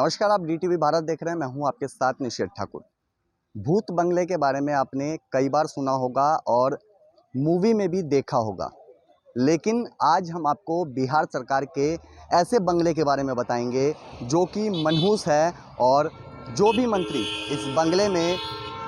नमस्कार, आप डीटीवी भारत देख रहे हैं। मैं हूं आपके साथ निषेध ठाकुर। भूत बंगले के बारे में आपने कई बार सुना होगा और मूवी में भी देखा होगा, लेकिन आज हम आपको बिहार सरकार के ऐसे बंगले के बारे में बताएंगे जो कि मनहूस है और जो भी मंत्री इस बंगले में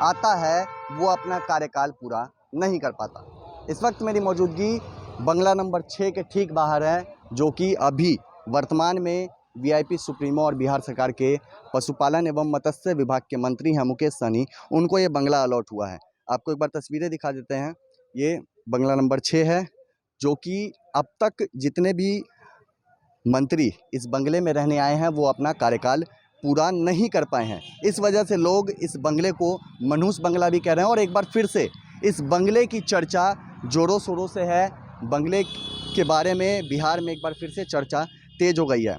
आता है वो अपना कार्यकाल पूरा नहीं कर पाता। इस वक्त मेरी मौजूदगी बंगला नंबर 6 के ठीक बाहर है, जो कि अभी वर्तमान में वीआईपी सुप्रीमो और बिहार सरकार के पशुपालन एवं मत्स्य विभाग के मंत्री हैं मुकेश सहनी। उनको ये बंगला अलॉट हुआ है। आपको एक बार तस्वीरें दिखा देते हैं। ये बंगला नंबर 6 है, जो कि अब तक जितने भी मंत्री इस बंगले में रहने आए हैं वो अपना कार्यकाल पूरा नहीं कर पाए हैं। इस वजह से लोग इस बंगले को मनहूस बंगला भी कह रहे हैं और एक बार फिर से इस बंगले की चर्चा जोरों शोरों से है। बंगले के बारे में बिहार में एक बार फिर से चर्चा तेज हो गई है।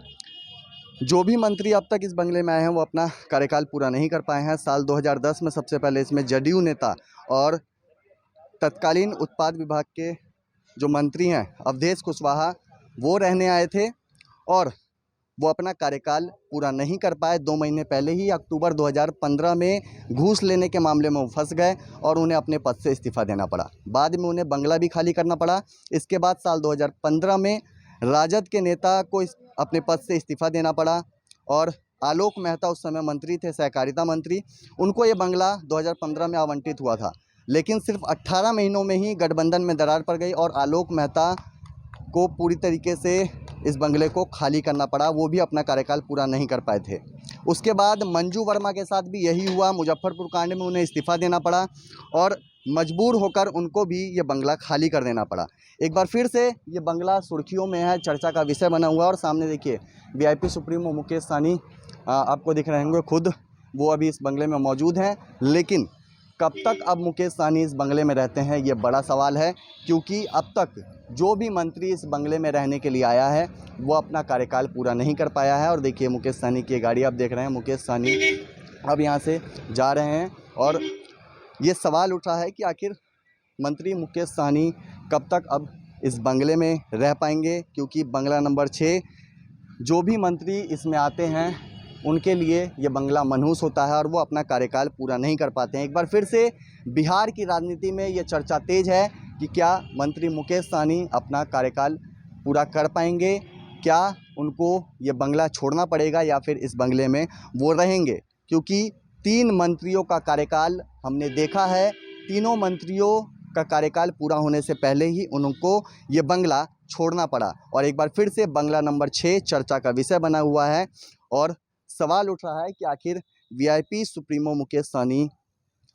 जो भी मंत्री अब तक इस बंगले में आए हैं वो अपना कार्यकाल पूरा नहीं कर पाए हैं। साल 2010 में सबसे पहले इसमें जदयू नेता और तत्कालीन उत्पाद विभाग के जो मंत्री हैं अवधेश कुशवाहा, वो रहने आए थे और वो अपना कार्यकाल पूरा नहीं कर पाए। 2 महीने पहले ही अक्टूबर 2015 में घूस लेने के मामले में वो फंस गए और उन्हें अपने पद से इस्तीफा देना पड़ा। बाद में उन्हें बंगला भी खाली करना पड़ा। इसके बाद साल 2015 में राजद के नेता को अपने पद से इस्तीफा देना पड़ा और आलोक मेहता उस समय मंत्री थे, सहकारिता मंत्री। उनको ये बंगला 2015 में आवंटित हुआ था, लेकिन सिर्फ 18 महीनों में ही गठबंधन में दरार पड़ गई और आलोक मेहता को पूरी तरीके से इस बंगले को खाली करना पड़ा। वो भी अपना कार्यकाल पूरा नहीं कर पाए थे। उसके बाद मंजू वर्मा के साथ भी यही हुआ। मुजफ्फरपुर कांड में उन्हें इस्तीफा देना पड़ा और मजबूर होकर उनको भी ये बंगला खाली कर देना पड़ा। एक बार फिर से ये बंगला सुर्खियों में है, चर्चा का विषय बना हुआ। और सामने देखिए वीआईपी सुप्रीमो मुकेश सहनी आपको दिख रहे होंगे, खुद वो अभी इस बंगले में मौजूद हैं। लेकिन कब तक अब मुकेश सहनी इस बंगले में रहते हैं, ये बड़ा सवाल है, क्योंकि अब तक जो भी मंत्री इस बंगले में रहने के लिए आया है वो अपना कार्यकाल पूरा नहीं कर पाया है। और देखिए मुकेश सहनी की गाड़ी आप देख रहे हैं। मुकेश सहनी अब यहाँ से जा रहे हैं और ये सवाल उठ रहा है कि आखिर मंत्री मुकेश सहनी कब तक अब इस बंगले में रह पाएंगे, क्योंकि बंगला नंबर 6 जो भी मंत्री इसमें आते हैं उनके लिए ये बंगला मनहूस होता है और वो अपना कार्यकाल पूरा नहीं कर पाते हैं। एक बार फिर से बिहार की राजनीति में ये चर्चा तेज है कि क्या मंत्री मुकेश सहनी अपना कार्यकाल पूरा कर पाएंगे, क्या उनको ये बंगला छोड़ना पड़ेगा या फिर इस बंगले में वो रहेंगे। क्योंकि 3 मंत्रियों का कार्यकाल हमने देखा है, तीनों मंत्रियों का कार्यकाल पूरा होने से पहले ही उनको ये बंगला छोड़ना पड़ा। और एक बार फिर से बंगला नंबर 6 चर्चा का विषय बना हुआ है और सवाल उठ रहा है कि आखिर वीआईपी सुप्रीमो मुकेश सहनी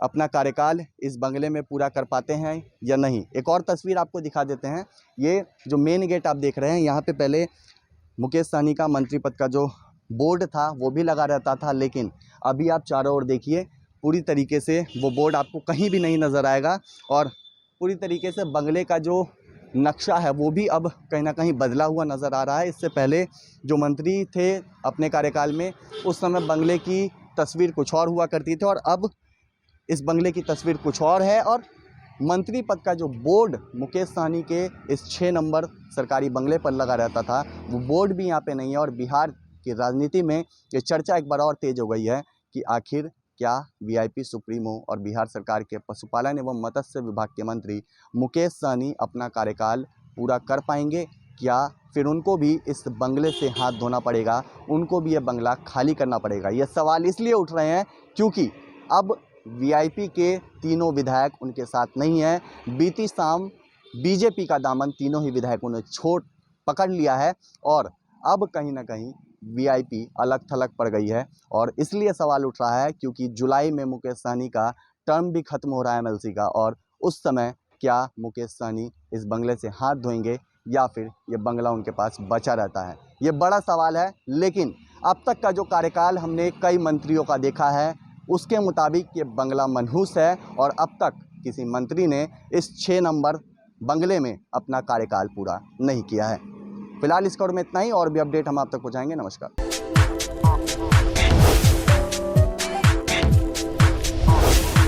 अपना कार्यकाल इस बंगले में पूरा कर पाते हैं या नहीं। एक और तस्वीर आपको दिखा देते हैं। ये जो मेन गेट आप देख रहे हैं, यहाँ पे पहले मुकेश सहनी का मंत्री पद का जो बोर्ड था वो भी लगा रहता था, लेकिन अभी आप चारों ओर देखिए पूरी तरीके से वो बोर्ड आपको कहीं भी नहीं नज़र आएगा और पूरी तरीके से बंगले का जो नक्शा है वो भी अब कहीं ना कहीं बदला हुआ नज़र आ रहा है। इससे पहले जो मंत्री थे अपने कार्यकाल में, उस समय बंगले की तस्वीर कुछ और हुआ करती थी और अब इस बंगले की तस्वीर कुछ और है। और मंत्री पद का जो बोर्ड मुकेश सहनी के इस 6 नंबर सरकारी बंगले पर लगा रहता था वो बोर्ड भी यहाँ पे नहीं है। और बिहार की राजनीति में ये चर्चा एक बार और तेज हो गई है कि आखिर क्या वीआईपी सुप्रीमो और बिहार सरकार के पशुपालन एवं मत्स्य विभाग के मंत्री मुकेश सहनी अपना कार्यकाल पूरा कर पाएंगे, क्या फिर उनको भी इस बंगले से हाथ धोना पड़ेगा, उनको भी ये बंगला खाली करना पड़ेगा। ये सवाल इसलिए उठ रहे हैं क्योंकि अब वीआईपी के तीनों विधायक उनके साथ नहीं हैं। बीती शाम बीजेपी का दामन तीनों ही विधायकों ने पकड़ लिया है और अब कहीं ना कहीं वीआईपी अलग थलग पड़ गई है। और इसलिए सवाल उठ रहा है क्योंकि जुलाई में मुकेश सहनी का टर्म भी खत्म हो रहा है एमएलसी का, और उस समय क्या मुकेश सहनी इस बंगले से हाथ धोएंगे या फिर ये बंगला उनके पास बचा रहता है, ये बड़ा सवाल है। लेकिन अब तक का जो कार्यकाल हमने कई मंत्रियों का देखा है उसके मुताबिक ये बंगला मनहूस है और अब तक किसी मंत्री ने इस 6 नंबर बंगले में अपना कार्यकाल पूरा नहीं किया है। फिलहाल इस खबर में इतना ही, और भी अपडेट हम आप तक पहुँचाएंगे। नमस्कार।